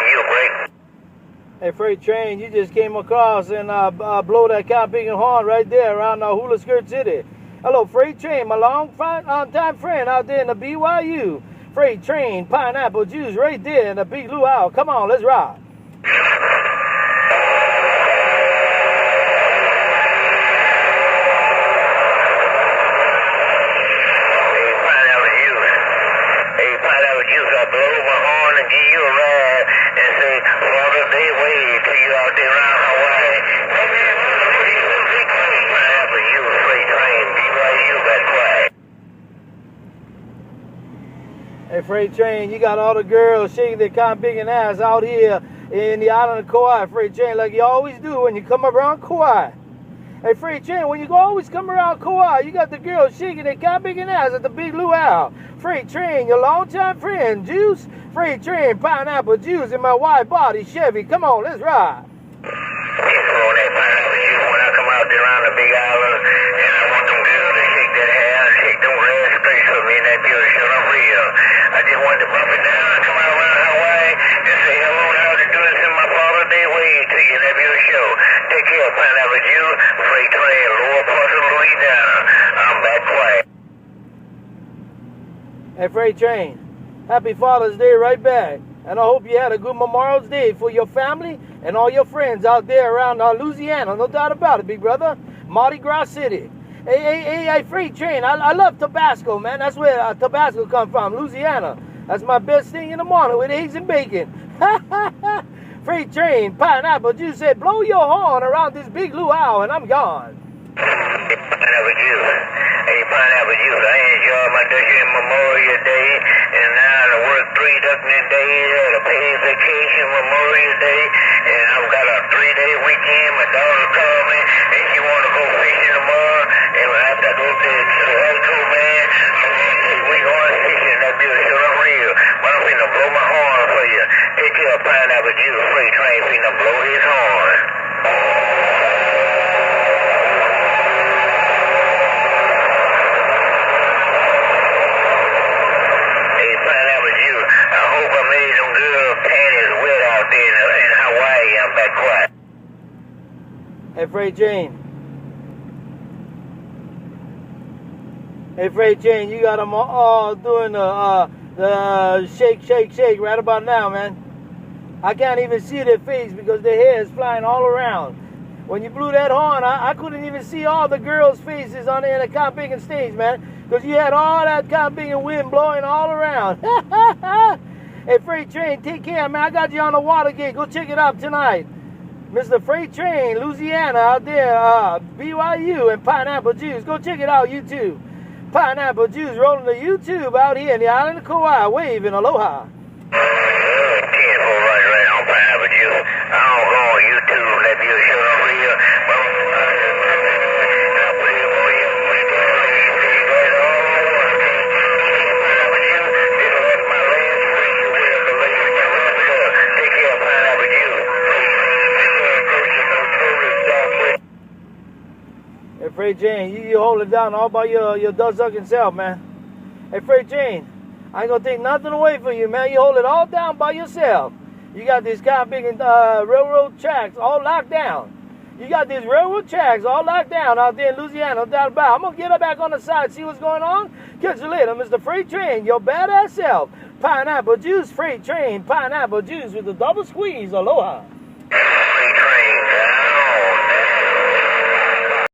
you break. Hey, Freight Train, you just came across and blow that kind of big horn right there around Hula Skirt City. Hello, Freight Train, my long-time friend out there in the BYU. Freight Train, pineapple juice right there in the big luau. Come on, let's rock. I blow my horn and give you a ride and say, Florida Day wave till you out there around Hawaii. Pineapple, you a freight train, BYU got quiet. Hey, Freight Train, you got all the girls shaking their kind of big ass out here in the island of Kauai, Freight Train, like you always do when you come around Kauai. Hey, Freight Train, when you always come around Kauai, you got the girls shaking their kind of big ass at the big luau. Freight Train, your longtime friend, Juice. Freight Train, pineapple juice in my wide body Chevy. Come on, let's ride. On that pineapple juice when I come out there around the big island, and I want them girls to shake that hair and shake them red straight for me, and that beauty shut up real. I just wanted to bump it down and come out around Hawaii and say hello and how to do this in my Florida Day wave to you, that beauty show. Take care, pineapple juice. Freight Train, lower part of Louisiana. I'm back quiet. Hey, Freight Train, happy Father's Day right back. And I hope you had a good Memorial's Day for your family and all your friends out there around Louisiana. No doubt about it, big brother. Mardi Gras City. Hey, Freight Train, I love Tabasco, man. That's where Tabasco comes from, Louisiana. That's my best thing in the morning with eggs and bacon. Freight Train, pineapple juice said, blow your horn around this big luau and I'm gone. Pineapple juice. Hey, pineapple juice. I enjoy my Dutch Memorial Day, and now I work 3 productive days at a paid vacation Memorial Day, and I've got a 3-day weekend. My daughter called me, and she want to go fishing tomorrow, and after I go to the Elko, man, we going fishing. That beauty shut up real. But I'm finna blow my horn for you. Take care of pineapple juice. Freight Train finna blow his horn. Hey, Freight Train. Hey, Freight Train, you got them all doing the shake right about now, man. I can't even see their face because their hair is flying all around. When you blew that horn, I couldn't even see all the girls' faces on the Comping stage, man, because you had all that Comping wind blowing all around. Hey, Freight Train, take care, man. I got you on the Watergate. Go check it out tonight. Mr. Freight Train, Louisiana, out there, BYU and Pineapple Juice. Go check it out, YouTube. Pineapple Juice rolling the YouTube out here in the island of Kauai, waving aloha. Right on Pineapple Juice. I don't go on YouTube, let you show up real. Hey, Freight Train, you hold it down all by your duck-sucking self, man. Hey, Freight Train, I ain't gonna take nothing away from you, man. You hold it all down by yourself. You got these kind of big railroad tracks all locked down. You got these railroad tracks all locked down out there in Louisiana, no doubt about it. I'm gonna get her back on the side, see what's going on. Catch you later, Mr. Freight Train, your badass self. Pineapple Juice, Freight Train, Pineapple Juice with a double squeeze. Aloha.